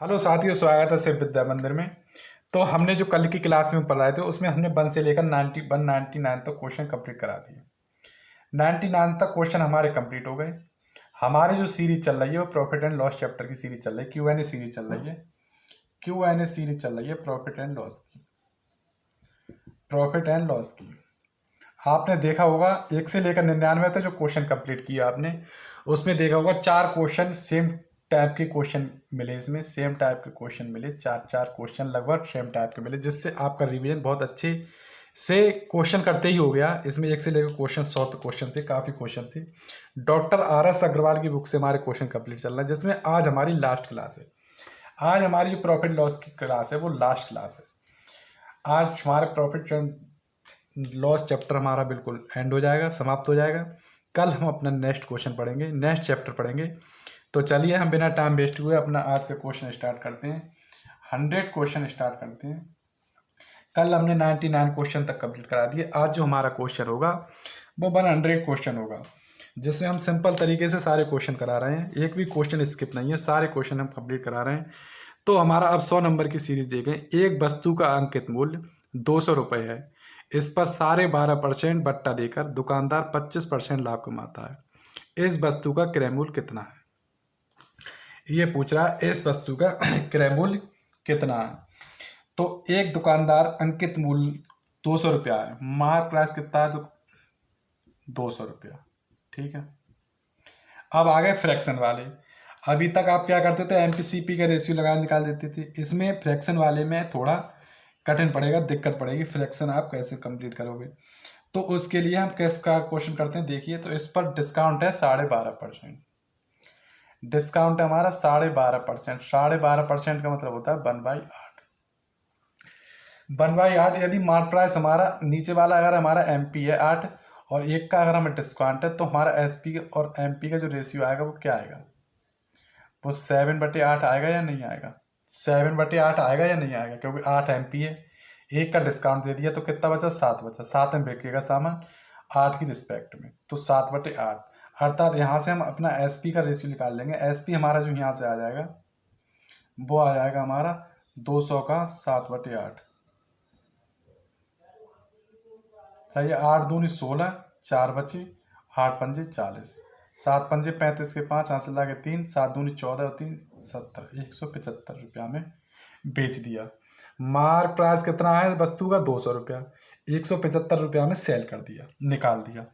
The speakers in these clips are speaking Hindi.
हेलो साथियों, स्वागत है शिव विद्या मंदिर में। तो हमने जो कल की क्लास में पढ़ाए थे उसमें हमने 1 से लेकर 99 तक क्वेश्चन कंप्लीट करा दिए। 99 तक क्वेश्चन हमारे कंप्लीट हो गए। हमारी जो सीरीज चल रही है वो प्रॉफिट एंड लॉस चैप्टर की सीरीज चल रही है, क्यू एन ए सीरीज चल रही है। क्यू एन ए सीरीज चल रही है प्रॉफिट एंड लॉस की। प्रॉफिट एंड लॉस की आपने देखा होगा 1 से लेकर 99 तक जो क्वेश्चन कंप्लीट किया आपने, उसमें देखा होगा 4 क्वेश्चन सेम टाइप के क्वेश्चन मिले। इसमें सेम टाइप के क्वेश्चन मिले, चार चार क्वेश्चन लगभग सेम टाइप के मिले, जिससे आपका रिवीजन बहुत अच्छे से क्वेश्चन करते ही हो गया। इसमें 1 से लेकर क्वेश्चन 100 तक क्वेश्चन थे, काफ़ी क्वेश्चन थे। डॉक्टर RS अग्रवाल की बुक से हमारे क्वेश्चन कंप्लीट चल रहा है, जिसमें आज हमारी लास्ट क्लास है। आज हमारी जो प्रॉफिट लॉस की क्लास है वो लास्ट क्लास है। आज हमारे प्रॉफिट लॉस चैप्टर हमारा बिल्कुल एंड हो जाएगा, समाप्त हो जाएगा। कल हम अपना नेक्स्ट क्वेश्चन पढ़ेंगे, नेक्स्ट चैप्टर पढ़ेंगे। तो चलिए हम बिना टाइम वेस्ट हुए अपना आज का क्वेश्चन स्टार्ट करते हैं। 100 क्वेश्चन स्टार्ट करते हैं। कल हमने 99 क्वेश्चन तक कंप्लीट करा दिए। आज जो हमारा क्वेश्चन होगा वो 100 क्वेश्चन होगा, जिसमें हम सिंपल तरीके से सारे क्वेश्चन करा रहे हैं। एक भी क्वेश्चन स्किप नहीं है, सारे क्वेश्चन हम कंप्लीट करा रहे हैं। तो हमारा अब 100 नंबर की सीरीज देखें। एक वस्तु का अंकित मूल्य 200 रुपये है। इस पर साढ़े 12% बट्टा देकर दुकानदार 25% लाभ कमाता है। इस वस्तु का क्रय मूल्य कितना है? ये पूछ रहा है इस वस्तु का क्रय मूल्य कितना है। तो एक दुकानदार अंकित मूल्य 200 रुपया है, मार्क प्राइस कितना है? तो 200 रुपया। ठीक है, अब आ गए फ्रैक्शन वाले। अभी तक आप क्या करते थे, MPCP का रेशियो लगा निकाल देते थे। इसमें फ्रैक्शन वाले में थोड़ा कठिन पड़ेगा, दिक्कत पड़ेगी। फ्रैक्शन आप कैसे कंप्लीट करोगे? तो उसके लिए हम किसका क्वेश्चन करते हैं, देखिए। तो इस पर डिस्काउंट है 12.5%। डिस्काउंट है हमारा 12.5%। 12.5% का मतलब होता है 1/8। 1/8 यदि मार्क प्राइस हमारा नीचे वाला अगर हमारा MP है 8 और 1 का अगर हमें डिस्काउंट है, तो हमारा SP और MP का जो रेशियो आएगा वो क्या आएगा? वो 7/8 आएगा या नहीं आएगा? 7/8 आएगा या नहीं आएगा? क्योंकि 8 MP है, 1 का डिस्काउंट दे दिया तो कितना बचा? 7 बचा। 7 में बिकेगा सामान 8 की रिस्पेक्ट में, तो 7/8। अर्थात यहाँ से हम अपना SP का रेशियो निकाल लेंगे। SP हमारा जो यहाँ से आ जाएगा वो आ जाएगा हमारा 200 का 7/8। सही है। 8 दूनी 16, 4 बचे, 8 पंजे 40, 7 पंजे 35 के 5, हाथ से लाके 3, 7 दूनी 14 और 3 70, 175 रुपया में बेच दिया। मार्क प्राइस कितना है वस्तु का? 200 रुपया। 175 रुपया में सेल कर दिया, निकाल दिया।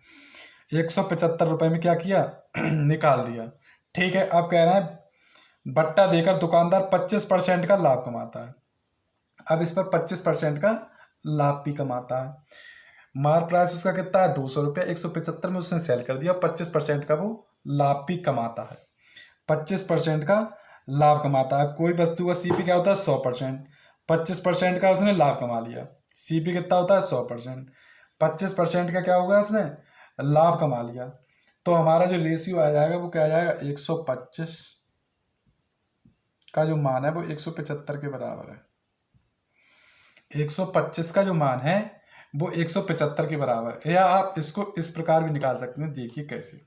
175 रुपये में क्या किया? निकाल दिया। ठीक है, अब कह रहे हैं बट्टा देकर दुकानदार 25% का लाभ कमाता है। अब इस पर 25% का लाभ भी कमाता है। मार्क प्राइस उसका कितना है? 200 रुपया। 175 में उसने सेल कर दिया, 25% का वो लाभ भी कमाता है। 25% का लाभ कमाता है। कोई वस्तु का CP क्या होता है? 100%। 25% का उसने लाभ कमा लिया। CP कितना होता है? 100%। 25% का क्या होगा? उसने लाभ कमा लिया। तो हमारा जो रेशियो आ जाएगा वो क्या आ जाएगा? 125 का जो मान है वो 175 के बराबर है। 125 का जो मान है वो 175 के बराबर है। या आप इसको इस प्रकार भी निकाल सकते हैं, देखिए कैसे।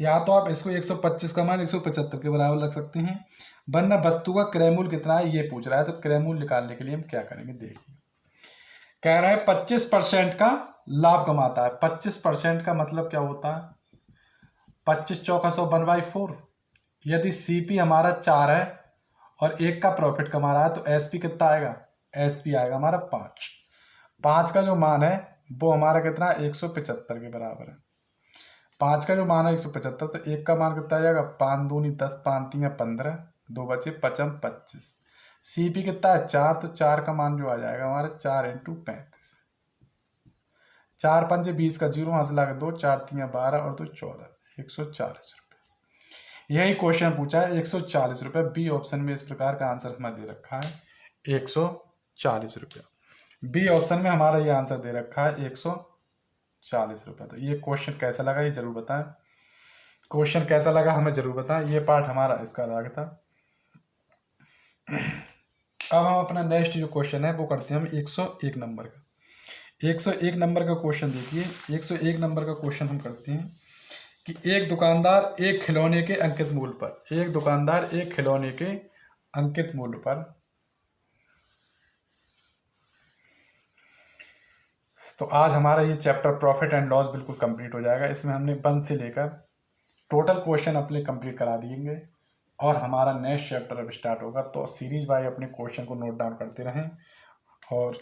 या तो आप इसको 125 का मान 175 के बराबर रख सकते हैं, वरना वस्तु का क्रय मूल्य कितना है ये पूछ रहा है। तो क्रय मूल्य निकालने के लिए हम क्या करेंगे, देखिए। कह रहा है 25% का लाभ कमाता है। 25% का मतलब क्या होता है? 25 चौका 100, 1/4। यदि CP हमारा 4 है और 1 का प्रॉफिट कमा रहा है, तो SP कितना आएगा? SP आएगा हमारा 5। 5 का जो मान है वो हमारा कितना है? 175 के बराबर है। 5 का जो मान है 175, तो 1 का मान कितना आ जाएगा? 5 दूनी 10, 5 3 15, 2 बचे 55 25। CP कितना है? 4, तो 4 का मान जो आ जाएगा हमारा 4 × 35, 4 पंजे 20 का 0, हाथ लगा 2, 4 3 12 और 2 14, 140 रुपये। यही क्वेश्चन पूछा है, 140 रुपये। बी ऑप्शन में इस प्रकार का आंसर हमें दे रखा है 140 रुपया। बी ऑप्शन में हमारा ये आंसर दे रखा है 140 रुपये। तो ये क्वेश्चन कैसा लगा ये जरूर बताएं। क्वेश्चन कैसा लगा हमें जरूर बताएं। ये पार्ट हमारा इसका अलग था। अब हम अपना नेक्स्ट जो क्वेश्चन है वो करते हैं हम 101 नंबर का। 101 नंबर का क्वेश्चन देखिए। 101 नंबर का क्वेश्चन हम करते हैं कि एक दुकानदार एक खिलौने के अंकित मूल्य पर, एक दुकानदार एक खिलौने के अंकित मूल्य पर, तो आज हमारा ये चैप्टर प्रॉफिट एंड लॉस बिल्कुल कंप्लीट हो जाएगा। इसमें हमने 1 से लेकर टोटल क्वेश्चन अपने कंप्लीट करा दिएंगे और हमारा नेक्स्ट चैप्टर अब स्टार्ट होगा। तो सीरीज बाय अपने क्वेश्चन को नोट डाउन करते रहें और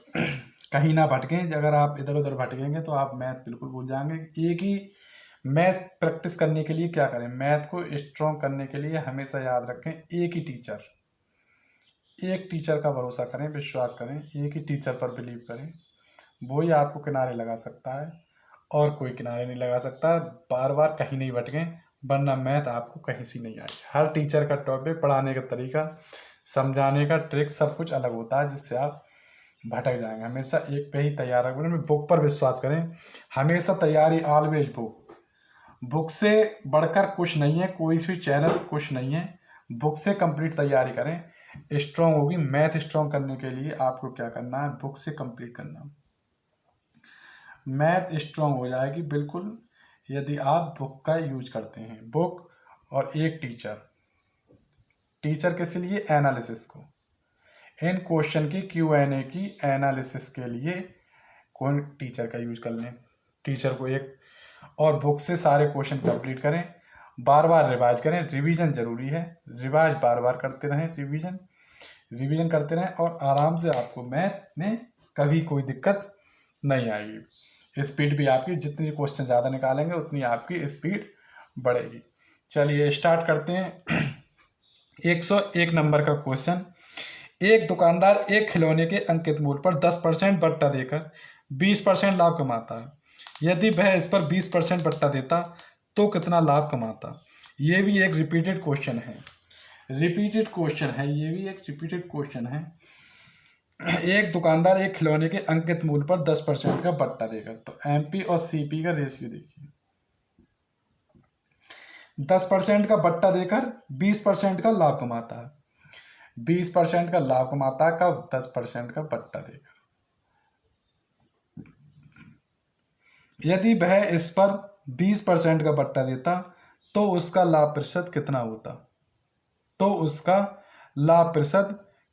कहीं ना भटकें। अगर आप इधर उधर भटकेंगे तो आप मैथ बिल्कुल भूल जाएंगे। एक ही मैथ प्रैक्टिस करने के लिए क्या करें, मैथ को स्ट्रॉन्ग करने के लिए हमेशा याद रखें एक ही टीचर, एक टीचर का भरोसा करें, विश्वास करें, एक ही टीचर पर बिलीव करें, वो ही आपको किनारे लगा सकता है और कोई किनारे नहीं लगा सकता। बार बार कहीं नहीं भटकें वरना मैथ आपको कहीं से नहीं आएगी। हर टीचर का टॉपिक, पढ़ाने का तरीका, समझाने का ट्रिक सब कुछ अलग होता है जिससे आप भटक जाएंगे। हमेशा एक पे ही तैयार रखें, बुक पर विश्वास करें, हमेशा तैयारी, ऑलवेज बुक। बुक से बढ़कर कुछ नहीं है, कोई भी चैनल कुछ नहीं है। बुक से कंप्लीट तैयारी करें, स्ट्रॉन्ग होगी। मैथ स्ट्रॉन्ग करने के लिए आपको क्या करना है, बुक से कंप्लीट करना। मैथ स्ट्रॉन्ग हो जाएगी बिल्कुल यदि आप बुक का यूज करते हैं। बुक और एक टीचर, टीचर किस लिए, एनालिसिस को, इन क्वेश्चन की Q&A की एनालिसिस के लिए कौन टीचर का यूज कर लें, टीचर को एक, और बुक से सारे क्वेश्चन कंप्लीट करें। बार बार रिवाइज करें, रिवीजन जरूरी है, रिवाइज बार बार करते रहें, रिवीजन करते रहें और आराम से आपको मैथ में कभी कोई दिक्कत नहीं आएगी। स्पीड भी आपकी, जितनी क्वेश्चन ज़्यादा निकालेंगे उतनी आपकी स्पीड बढ़ेगी। चलिए स्टार्ट करते हैं। 101 नंबर का क्वेश्चन। एक दुकानदार एक खिलौने के अंकित मूल्य पर 10% बट्टा देकर 20% लाभ कमाता है। यदि वह इस पर 20% बट्टा देता तो कितना लाभ कमाता। ये भी एक रिपीटेड क्वेश्चन है, ये भी एक रिपीटेड क्वेश्चन है। एक दुकानदार एक खिलौने के अंकित मूल्य पर 10% का बट्टा देकर, तो MP और CP का रेशियो देखिए। 10% का बट्टा देकर 20% का लाभ कमाता है। 20% का लाभ कमाता है कब, 10% का बट्टा देकर। यदि वह इस पर 20% का बट्टा देता तो उसका लाभ प्रतिशत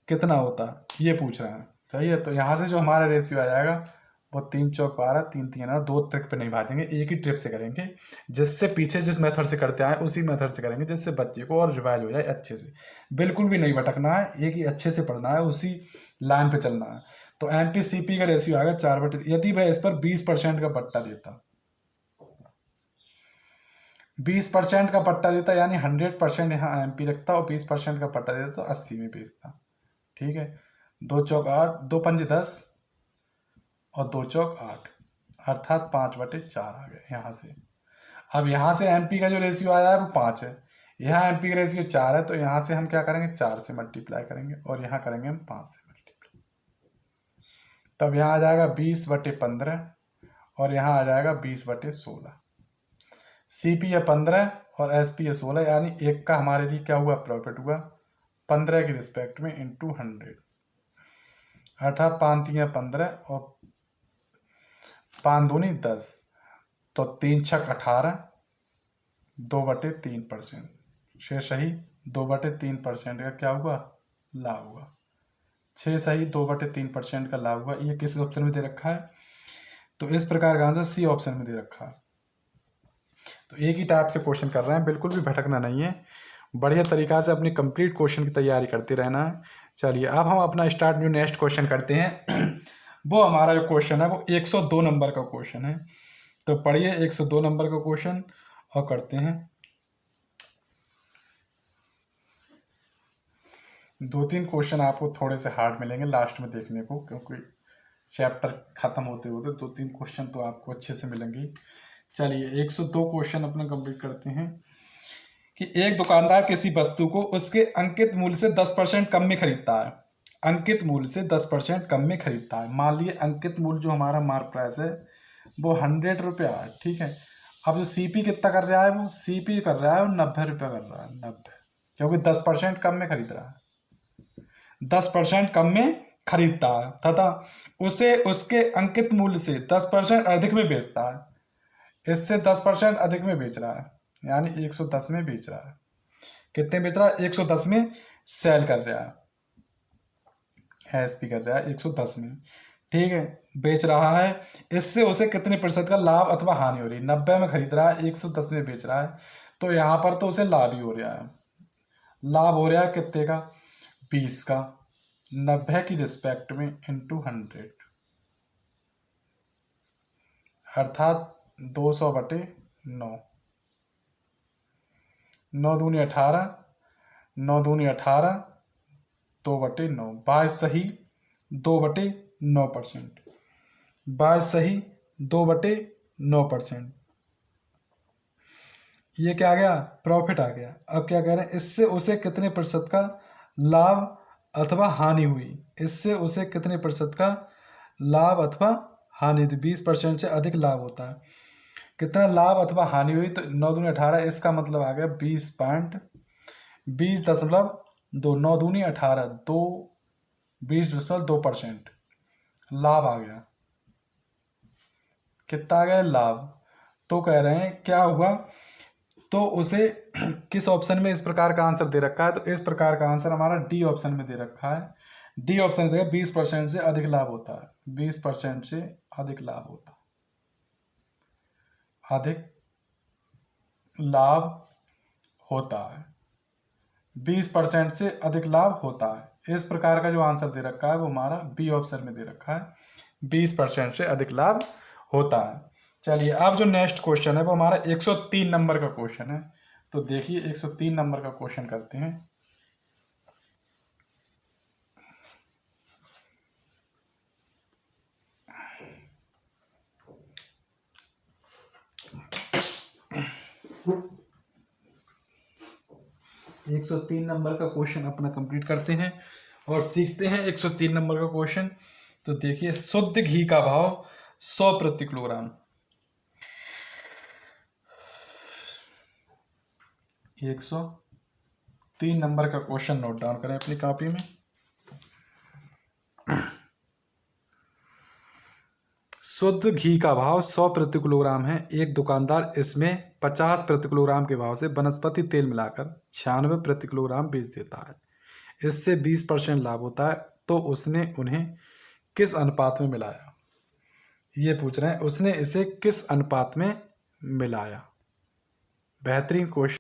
कितना होता, ये पूछ रहा है। सही है, तो यहाँ से जो हमारा रेशियो आ जाएगा वो 3 चौक 12, 3 3 12, 2 ट्रिक पे नहीं भाजेंगे, एक ही ट्रिप से करेंगे। जिससे पीछे जिस मेथड से करते आए उसी मेथड से करेंगे, जिससे बच्चे को और रिवाइज हो जाए अच्छे से। बिल्कुल भी नहीं भटकना है, एक ही अच्छे से पढ़ना है, उसी लाइन पे चलना है। तो MP CP का रेशियो आएगा 4/। यदि वह इस पर 20% का बट्टा देता, 20% का पट्टा देता यानी 100% यहाँ MP रखता और 20% का पट्टा देता तो 80 में बेचता। ठीक है, 2 चौक 8, 2 पंजे 10 और 2 चौक 8, अर्थात 5/4 आ गए यहाँ से। अब यहाँ से MP का जो रेशियो आया है वो 5 है, यहाँ MP का रेशियो 4 है, तो यहाँ से हम क्या करेंगे, 4 से मल्टीप्लाई करेंगे और यहाँ करेंगे हम 5 से मल्टीप्लाई। तब यहाँ आ जाएगा 20/15 और यहाँ आ जाएगा 20/16। CP है 15 और SP है 16, यानी एक का हमारे लिए क्या हुआ, प्रॉफिट हुआ 15 की रिस्पेक्ट में इंटू 100, अर्थात 5 3 15 और 5 दूनी 10, तो 3 छक 18, 2/3%। छः सही 2/3% का क्या हुआ, लाभ हुआ। 6 सही 2/3% का लाभ हुआ। ये किस ऑप्शन में दे रखा है, तो इस प्रकार का आंसर C ऑप्शन में दे रखा है। तो एक ही टाइप से क्वेश्चन कर रहे हैं, बिल्कुल भी भटकना नहीं है, बढ़िया तरीका से अपनी कंप्लीट क्वेश्चन की तैयारी करते रहना है। चलिए अब हम अपना स्टार्ट न्यू नेक्स्ट क्वेश्चन करते हैं। वो हमारा जो क्वेश्चन है वो 102 नंबर का क्वेश्चन है। तो पढ़िए 102 नंबर का क्वेश्चन और करते हैं। 2-3 क्वेश्चन आपको थोड़े से हार्ड मिलेंगे लास्ट में देखने को, क्योंकि चैप्टर खत्म होते होते 2-3 क्वेश्चन तो आपको अच्छे से मिलेंगे। चलिए 102 क्वेश्चन अपना कंप्लीट करते हैं। कि एक दुकानदार किसी वस्तु को उसके अंकित मूल्य से 10% कम में खरीदता है, अंकित मूल्य से 10% कम में खरीदता है। मान लिए अंकित मूल्य जो हमारा मार्क प्राइस है वो 100 रुपया है। ठीक है, अब जो CP कितना कर रहा है, वो CP कर रहा है 90 रुपया कर रहा है, 90, क्योंकि 10% कम में खरीद रहा है, 10% कम में खरीदता है तथा उसे उसके अंकित मूल्य से 10% अधिक में बेचता है। इससे 10% अधिक में बेच रहा है। यानी 110 में बेच रहा है। कितने बेच रहा है? 110 में सेल कर रहा है, एसपी कर रहा है 110 में, ठीक है, बेच रहा है। इससे उसे कितने प्रतिशत का लाभ अथवा हानि हो रही है? 90 में खरीद रहा है, 110 में बेच रहा है, तो यहाँ पर तो उसे लाभ ही हो रहा है। लाभ हो रहा है कितने का? 20 का, 90 की रिस्पेक्ट में इंटू 100, अर्थात 200/9। 9 दूनी 18, 9 दूनी 18, 2/9, 22 सही 2/9%, 22 सही 2/9%। ये क्या आ गया? प्रॉफिट आ गया। अब क्या कह रहे हैं? इससे उसे कितने प्रतिशत का लाभ अथवा हानि हुई? इससे उसे कितने प्रतिशत का लाभ अथवा हानि? 20% से अधिक लाभ होता है। कितना लाभ अथवा हानि हुई? तो 9 दूनी 18, इसका मतलब आ गया 20.2, 9 दूनी 18, 20.2% लाभ आ गया। कितना आ गया? लाभ। तो कह रहे हैं क्या हुआ? तो उसे किस ऑप्शन में इस प्रकार का आंसर दे रखा है? तो इस प्रकार का आंसर हमारा डी ऑप्शन में दे रखा है। डी ऑप्शन देगा 20% से अधिक लाभ होता है, 20% से अधिक लाभ होता है, अधिक लाभ होता है, 20% से अधिक लाभ होता है। इस प्रकार का जो आंसर दे रखा है वो हमारा बी ऑप्शन में दे रखा है, 20% से अधिक लाभ होता है। चलिए अब जो नेक्स्ट क्वेश्चन है वो हमारा 103 नंबर का क्वेश्चन है। तो देखिए 103 नंबर का क्वेश्चन करते हैं। एक 103 नंबर का क्वेश्चन अपना कंप्लीट करते हैं और सीखते हैं 103 नंबर का क्वेश्चन। तो देखिए शुद्ध घी का भाव 100 प्रति किलोग्राम। 103 नंबर का क्वेश्चन नोट डाउन करें अपनी कॉपी में। शुद्ध घी का भाव 100 प्रति किलोग्राम है। एक दुकानदार इसमें 50 प्रति किलोग्राम के भाव से वनस्पति तेल मिलाकर 96 प्रति किलोग्राम बेच देता है। इससे 20% लाभ होता है, तो उसने उन्हें किस अनुपात में मिलाया? ये पूछ रहे हैं, उसने इसे किस अनुपात में मिलाया। बेहतरीन क्वेश्चन।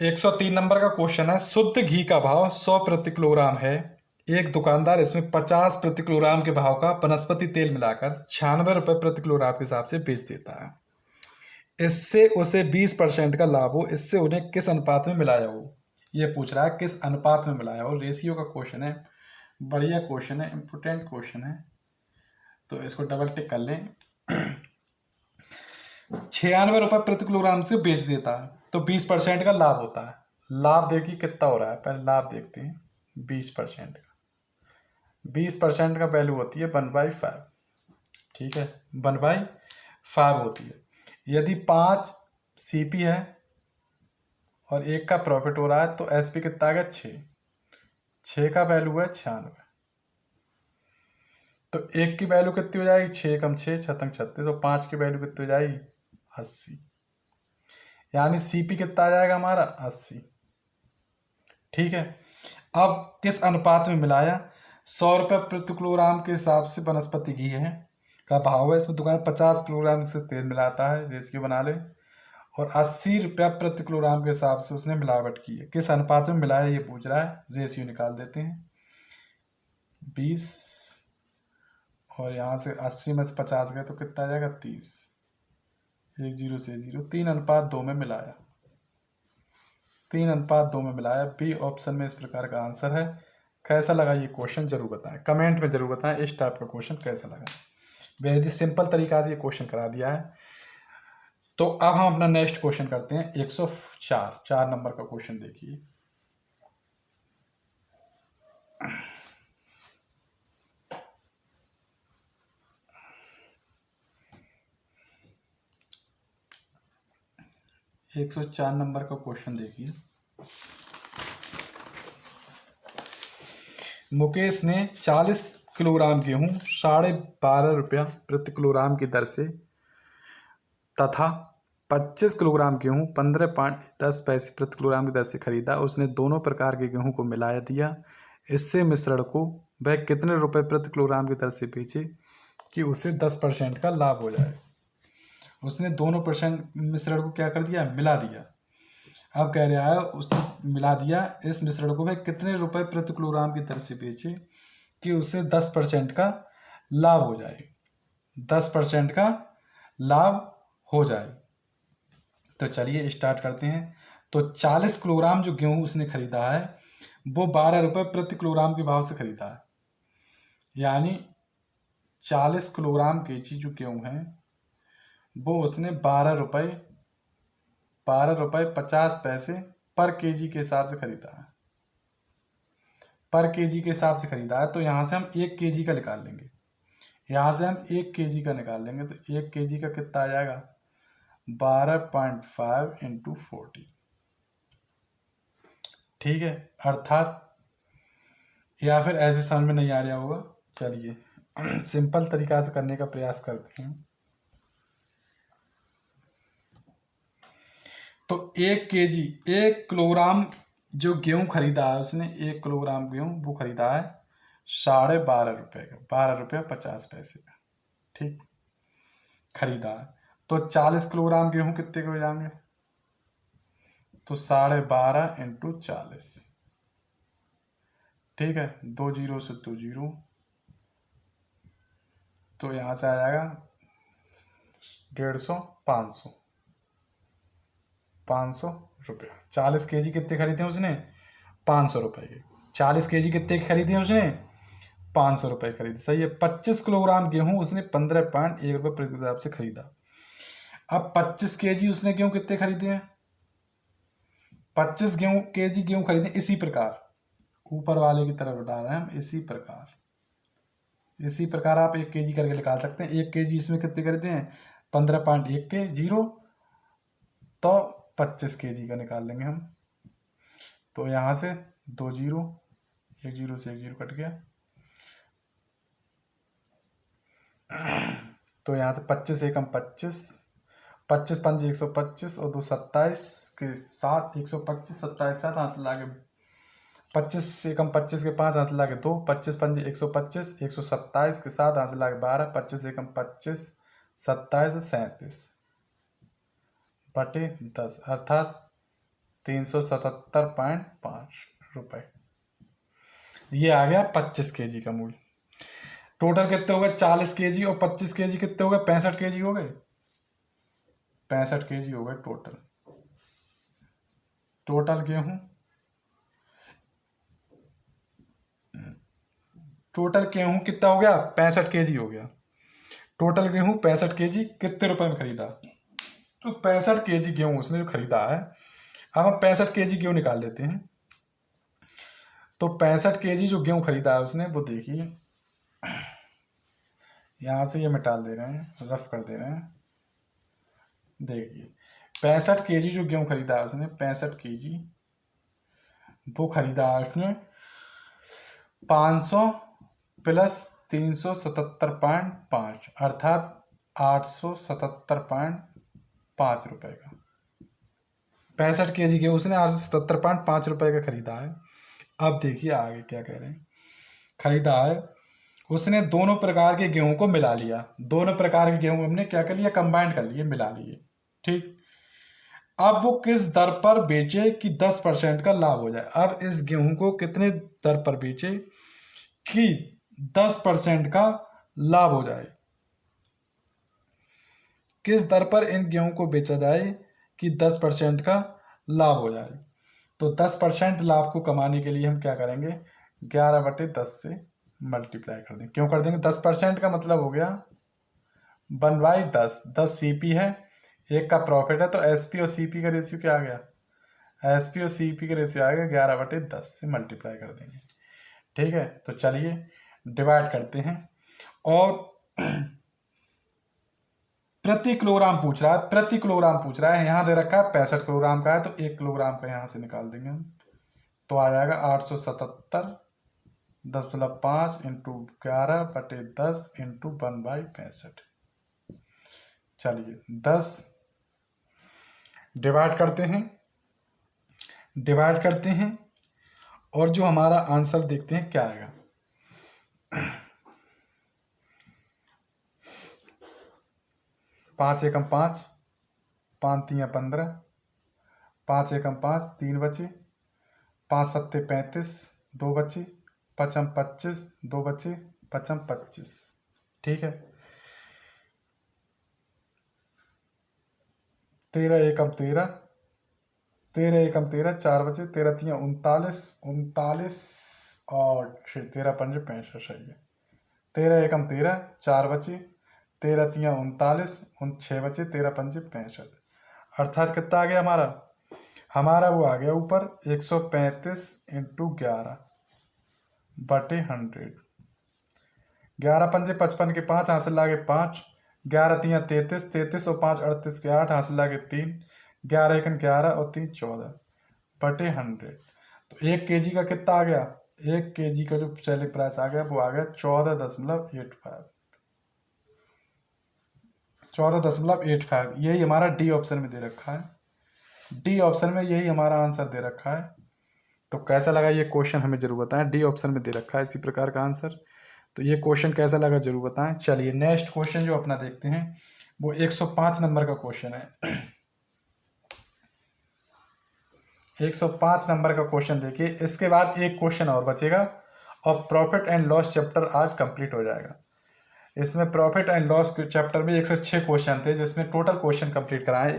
103 नंबर का क्वेश्चन है, शुद्ध घी का भाव 100 प्रति किलोग्राम है। एक दुकानदार इसमें 50 प्रति किलोग्राम के भाव का वनस्पति तेल मिलाकर 96 रुपये प्रति किलोग्राम के हिसाब से बेच देता है। इससे उसे 20% का लाभ हो, इससे उन्हें किस अनुपात में मिलाया हो? ये पूछ रहा है किस अनुपात में मिलाया हो। रेशियो का क्वेश्चन है, बढ़िया क्वेश्चन है, इंपोर्टेंट क्वेश्चन है, तो इसको डबल टिक कर लें। 96 रुपये प्रति किलोग्राम से बेच देता है, तो 20% का लाभ होता है। लाभ देखिए कितना हो रहा है, पहले लाभ देखते हैं। 20% का, 20% का वैल्यू होती है 1/5, ठीक है, 1/5 होती है। यदि 5 सीपी है और 1 का प्रॉफिट हो रहा है तो एसपी कितना आ गया? 6 का वैल्यू है 96, तो 1 की वैल्यू कितनी हो जाएगी? 6 कम 6 छतंग 36, तो 5 की वैल्यू कितनी हो जाएगी? 80, यानी सीपी कितना आ जाएगा हमारा? 80, ठीक है। अब किस अनुपात में मिलाया? 100 रुपये प्रति किलोग्राम के हिसाब से वनस्पति घी है का भाव है, इसमें दुकान 50 किलोग्राम से तेल मिलाता है, रेशियो बना ले, और 80 रुपया प्रति किलोग्राम के हिसाब से उसने मिलावट की है। किस अनुपात में मिलाया ये पूछ रहा है, रेशियो निकाल देते हैं। 20 और यहाँ से 80 में से 50 गए तो कितना आ जाएगा? 30, 1 0 से 0, 3:2 में मिलाया, 3:2 में मिलाया। बी ऑप्शन में इस प्रकार का आंसर है। कैसा लगा ये क्वेश्चन जरूर बताएं, कमेंट में जरूर बताएं इस टाइप का क्वेश्चन कैसा लगा। बेहद ही सिंपल तरीका से ये क्वेश्चन करा दिया है। तो अब हम अपना नेक्स्ट क्वेश्चन करते हैं। 104 4 नंबर का क्वेश्चन देखिए। एक 104 नंबर का क्वेश्चन देखिए। मुकेश ने 40 किलोग्राम गेहूं 12.5 रुपया प्रति किलोग्राम की दर से तथा 25 किलोग्राम गेहूँ 15.10 प्रति किलोग्राम की दर से खरीदा। उसने दोनों प्रकार के गेहूँ को मिला दिया। इससे मिश्रण को वह कितने रुपए प्रति किलोग्राम की दर से बेचे कि उसे 10% का लाभ हो जाए। उसने दोनों परसेंट मिश्रण को क्या कर दिया, मिला दिया। अब कह रहा है उसने मिला दिया, इस मिश्रण को वह कितने रुपए प्रति किलोग्राम की दर से बेचे कि उसे 10% का लाभ हो जाए, 10% का लाभ हो जाए। तो चलिए स्टार्ट करते हैं। तो 40 किलोग्राम जो गेहूं उसने खरीदा है वो 12 रुपए प्रति किलोग्राम के भाव से खरीदा है। यानी 40 किलोग्राम केजी जो गेहूं है वो उसने 12 रुपए 50 पैसे पर केजी के हिसाब से खरीदा है, पर केजी के हिसाब से खरीदा है। तो यहाँ से हम 1 केजी का निकाल लेंगे, यहाँ से हम 1 केजी का निकाल लेंगे। तो 1 केजी का कितना आ जाएगा, 12.5 इंटू 40। ठीक है, अर्थात, या फिर ऐसे समझ में नहीं आ रहा होगा, चलिए सिंपल तरीका से करने का प्रयास करते हैं। तो 1 केजी 1 किलोग्राम जो गेहूं खरीदा है उसने, 1 किलोग्राम गेहूं वो खरीदा है 12.5 रुपए का, 12 रुपये 50 पैसे का। ठीक, खरीदा है। तो 40 किलोग्राम गेहूं कितने के हो जाएंगे, तो 12.5 इंटू 40। ठीक है, 2 जीरो से 2 जीरो, तो यहाँ से आ जाएगा 150, 500 रुपया। 40 केजी कितने खरीदे उसने, 500 रुपए के। 40 केजी कितने के खरीदे उसने, 500 रुपए खरीदे। सही है। 25 किलोग्राम गेहूं उसने 15.1 रुपए प्रति किलोग्राम से खरीदा। अब 25 केजी उसने गेहूं कितने खरीदे हैं, 25 केजी गेहूं खरीदे। इसी प्रकार ऊपर वाले की तरफ बता रहे हैं हम, इसी प्रकार आप 1 केजी करके निकाल सकते हैं। 1 केजी इसमें कितने खरीदे हैं, 15.1 के जीरो, तो 25 केजी का निकाल लेंगे हम। तो यहाँ से 2 जीरो, 1 जीरो से 1 जीरो कट गया। तो यहाँ से 25 एकम 25, 25 पंच 125 और 2 27 के साथ 125, 27 साथ हाथ लागे 25 एकम 25 के 5 हाथ लागे 2, 25 पंच 125, 127 के साथ हाथ लागे 12, 25 एकम 25, 27 37 बटे 10, अर्थात 377.5 रुपए। ये आ गया 25 केजी का मूल्य। टोटल कितने हो गए, 40 केजी और 25 केजी कितने हो गए, 65 केजी हो गए, 65 केजी हो गए टोटल। टोटल गेहूं कितना हो गया, 65 केजी हो गया। टोटल गेहूं 65 केजी कितने रुपए में खरीदा, तो 65 केजी गेहूं उसने जो खरीदा है। अब हम 65 केजी गेहूं निकाल लेते हैं। तो 65 केजी जो गेहूं खरीदा है उसने, वो देखिए यहाँ से ये मिटा दे रहे हैं, रफ कर दे रहे हैं। देखिए 65 केजी जो गेहूं खरीदा है उसने, 65 केजी वो खरीदा है उसने 500 प्लस 377.5 अर्थात 877.5 रुपए का। 65 केजी गेहूं उसने 877.5 रुपए का खरीदा है। अब देखिए आगे क्या कह रहे हैं। खरीदा है उसने दोनों प्रकार के गेहूं को मिला लिया। दोनों प्रकार के गेहूं हमने क्या कर लिया, कंबाइन कर लिए, मिला लिए। ठीक, अब वो किस दर पर बेचे कि 10% का लाभ हो जाए। अब इस गेहूं को कितने दर पर बेचे कि 10% का लाभ हो जाए। किस दर पर इन गेहूं को बेचा जाए कि 10% का लाभ हो जाए। तो 10% लाभ को कमाने के लिए हम क्या करेंगे, 11/10 से मल्टीप्लाई कर देंगे। क्यों कर देंगे, 10% का मतलब हो गया 1/10, 10 सीपी है, एक का प्रॉफिट है। तो एसपी और सीपी का रेशियो क्या आ गया, एसपी और सीपी का रेशियो आ गया 11/10 से मल्टीप्लाई कर देंगे। ठीक है, तो चलिए डिवाइड करते हैं। और प्रति किलोग्राम पूछ रहा है, प्रति किलोग्राम पूछ रहा है। यहाँ दे रखा है 65 किलोग्राम का है, तो 1 किलोग्राम का यहाँ से निकाल देंगे हम। तो आ जाएगा 877 10/5 इंटू 11/10 इंटू 1/65। चलिए 10 डिवाइड करते हैं और जो हमारा आंसर देखते हैं क्या आएगा। 5 एकम 5, 5 तियां 15, 5 एकम 5, 3 बचे, 5 सत्ते 35, 2 बचे, 5 25, 2 बचे, 5 25। ठीक है। 13 एकम 13, 13 एकम 13, 4 बचे, 13 तियां 39, 39 और 13 पंजे 65। सही है। 13 एकम 13, 4 बचे, 13 तियां 39, 6 बचे, 13 पंजे 65। अर्थात कितना आ गया हमारा वो आ गया ऊपर 135 इंटू 11 बटे 100। 11 पंजे 55 के 5, हासिल लागे 5, 11 तियां 33, 33 और 5 38 के 8, हासिल लागे 3, 11 एकन 11 और 3 14 बटे 100। तो 1 kg का कितना आ गया, 1 kg का जो सेलिंग प्राइस आ गया वो आ गया 14.85। 14.85 यही हमारा डी ऑप्शन में दे रखा है। डी ऑप्शन में यही हमारा आंसर दे रखा है। तो कैसा लगा ये क्वेश्चन हमें जरूर बताएं। डी ऑप्शन में दे रखा है इसी प्रकार का आंसर। तो ये क्वेश्चन कैसा लगा जरूर बताएं। चलिए नेक्स्ट क्वेश्चन जो अपना देखते हैं वो 105 नंबर का क्वेश्चन है। 105 नंबर का क्वेश्चन देखिए। इसके बाद एक क्वेश्चन और बचेगा और प्रॉफिट एंड लॉस चैप्टर आज कंप्लीट हो जाएगा। इसमें प्रॉफिट एंड लॉस के चैप्टर में 106 क्वेश्चन थे जिसमें टोटल क्वेश्चन कंप्लीट कराए,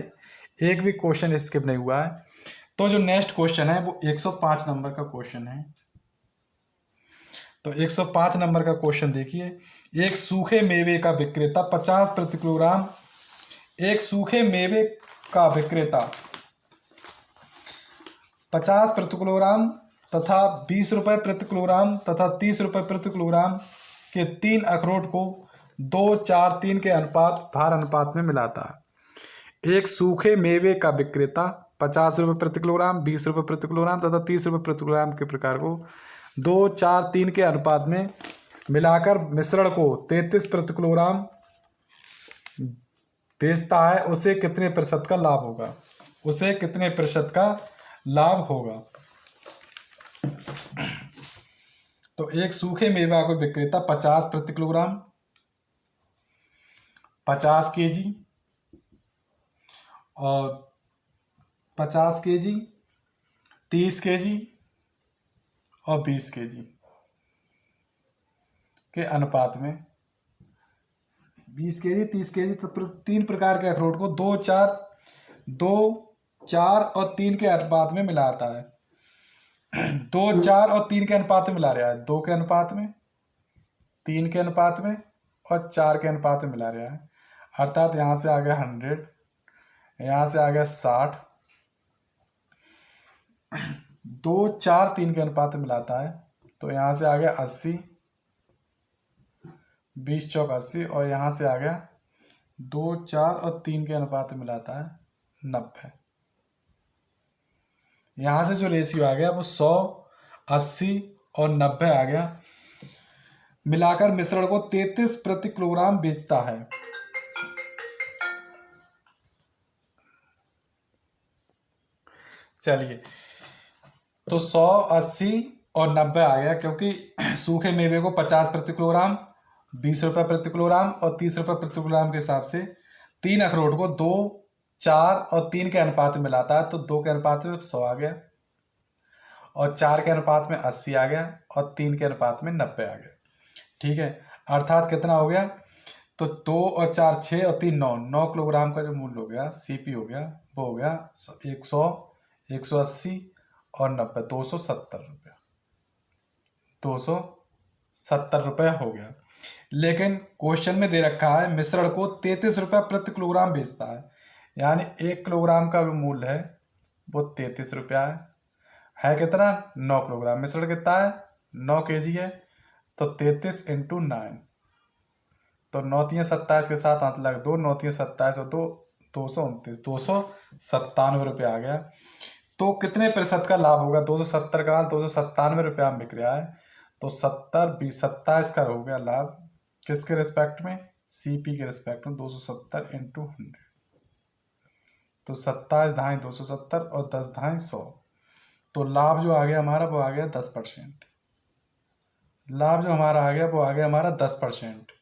एक भी क्वेश्चन स्किप नहीं हुआ है। तो जो नेक्स्ट क्वेश्चन है वो 105 नंबर का क्वेश्चन है। तो 105 नंबर का क्वेश्चन देखिए। एक सूखे मेवे का विक्रेता 50 प्रति किलोग्राम, एक सूखे मेवे का विक्रेता 50 प्रति किलोग्राम तथा 20 रुपये प्रति किलोग्राम तथा 30 रुपये प्रति किलोग्राम के 3 अखरोट को 2, 4, 3 के भार अनुपात में मिलाता है। एक सूखे मेवे का विक्रेता 50 रुपये प्रति किलोग्राम, 20 रुपये प्रति किलोग्राम तथा 30 रुपये प्रति किलोग्राम के प्रकार को 2, 4, 3 के अनुपात में मिलाकर मिश्रण को 33 प्रति किलोग्राम बेचता है। उसे कितने प्रतिशत का लाभ होगा, उसे कितने प्रतिशत का लाभ होगा। तो एक सूखे मेवा को विक्रेता 50 प्रति किलोग्राम, 50 kg और 50 kg, 30 kg और 20 kg के अनुपात में 20 kg, 30 kg तो 3 प्रकार के अखरोट को 2, 4 और 3 के अनुपात में मिलाता है। 2, 4 और 3 के अनुपात में मिला रहा है, 2 के अनुपात में, 3 के अनुपात में और 4 के अनुपात में मिला रहा है। अर्थात यहाँ से आ गया 100, यहाँ से आ गया 60, 2, 4, 3 के अनुपात में मिलाता है तो यहाँ से आ गया 80, 20 चौक 80 और यहाँ से आ गया 2, 4 और 3 के अनुपात में मिलाता है 90। यहाँ से जो रेशियो आ गया वो 100, 80 और 90 आ गया। मिलाकर मिश्रण को 33 प्रति किलोग्राम बेचता है। चलिए तो 100, 80 और 90 आ गया क्योंकि सूखे मेवे को 50 प्रति किलोग्राम, 20 रुपये प्रति किलोग्राम और 30 रुपये प्रति किलोग्राम के हिसाब से 3 अखरोट को 2, 4 और 3 के अनुपात में मिलाता है। तो 2 के अनुपात में 100 आ गया और 4 के अनुपात में 80 आ गया और 3 के अनुपात में 90 आ गया। ठीक है। अर्थात कितना हो गया, तो 2 और 4 6 और 3 9 किलोग्राम का जो मूल्य हो गया सीपी हो गया वो हो गया 100, 180 और 90, 270 रुपये, 270 रुपये हो गया। लेकिन क्वेश्चन में दे रखा है मिश्रण को 33 रुपये प्रति किलोग्राम बेचता है, यानी 1 किलोग्राम का जो मूल्य है वो 33 रुपया है कितना 9 किलोग्राम। मिश्रण कितना है 9 kg है तो 33 इंटू 9, तो 9 3 27 के साथ हाथ लगा 2, 9 3 27 और 2 229, 297 रुपये आ गया। तो कितने प्रतिशत का लाभ होगा, 270 का 297 रुपया बिक रहा है तो 70, 20, 27 का हो गया लाभ किसके रिस्पेक्ट में, सीपी के रिस्पेक्ट में 270 इंटू 100। तो 27 ढाई 270 और 10 ढाई 100। तो लाभ जो आ गया हमारा वो आ गया 10%। लाभ जो हमारा आ गया वो आ गया हमारा 10%।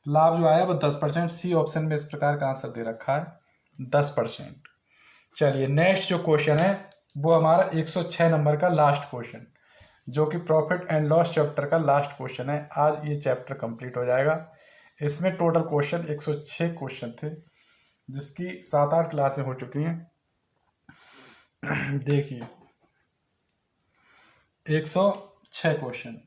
लाभ जो आया वो 10%। सी ऑप्शन में इस प्रकार का आंसर दे रखा है 10%। चलिए नेक्स्ट जो क्वेश्चन है वो हमारा 106 नंबर का लास्ट क्वेश्चन, जो कि प्रॉफिट एंड लॉस चैप्टर का लास्ट क्वेश्चन है। आज ये चैप्टर कंप्लीट हो जाएगा। इसमें टोटल क्वेश्चन 106 क्वेश्चन थे, जिसकी 7-8 क्लासें हो चुकी हैं। देखिए 106 क्वेश्चन।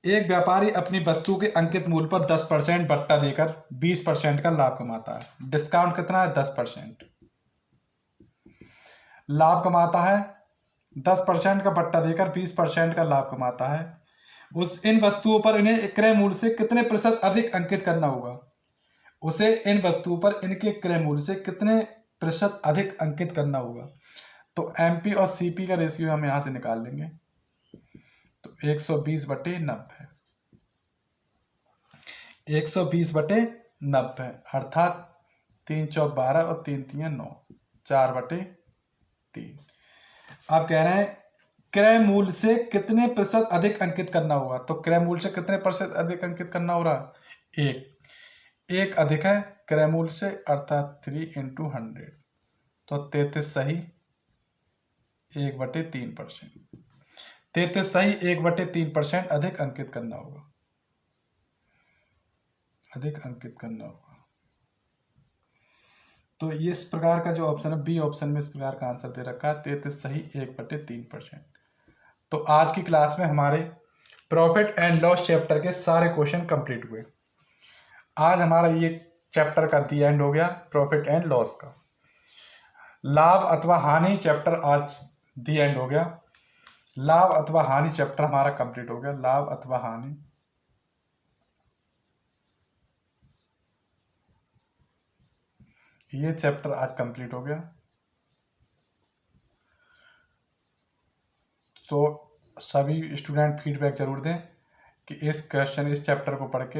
एक व्यापारी अपनी वस्तु के अंकित मूल्य पर 10% बट्टा देकर 20% का लाभ कमाता है। डिस्काउंट कितना है? 10%। लाभ कमाता है 10% का बट्टा देकर 20% का लाभ कमाता है। इन वस्तुओं पर इन्हें क्रय मूल्य से कितने प्रतिशत अधिक अंकित करना होगा? उसे इन वस्तुओं पर इनके क्रय मूल्य से कितने प्रतिशत अधिक अंकित करना होगा? तो एमपी और सीपी का रेशियो हम यहां से निकाल लेंगे। तो 120/90, 120/90 अर्थात 3 चौक 12 और 3 तियां 9, 4/3। आप कह रहे हैं क्रय मूल्य से कितने प्रतिशत अधिक अंकित करना होगा? तो क्रय मूल्य से कितने प्रतिशत अधिक अंकित करना हो रहा? एक अधिक है क्रय मूल्य से, अर्थात 3 × 100। तो 33 सही 1/3%। 33 सही 1/3% अधिक अंकित करना होगा, अधिक अंकित करना होगा। तो इस प्रकार का जो ऑप्शन है बी ऑप्शन में इस प्रकार का आंसर दे रखा है 33 सही 1/3%। तो आज की क्लास में हमारे प्रॉफिट एंड लॉस चैप्टर के सारे क्वेश्चन कंप्लीट हुए। आज हमारा ये चैप्टर का दी एंड हो गया प्रॉफिट एंड लॉस का। लाभ अथवा हानि चैप्टर आज दी एंड हो गया। लाभ अथवा हानि चैप्टर हमारा कंप्लीट हो गया। लाभ अथवा हानि, ये चैप्टर आज कंप्लीट हो गया। तो सभी स्टूडेंट फीडबैक जरूर दें कि इस चैप्टर को पढ़ के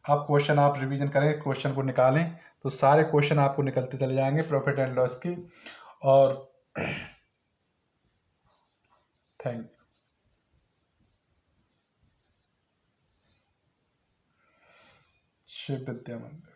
आप रिवीजन करें, क्वेश्चन को निकालें, तो सारे क्वेश्चन आपको निकलते चले जाएंगे प्रॉफिट एंड लॉस की। और थैंक यू। शिव विद्या मंदिर।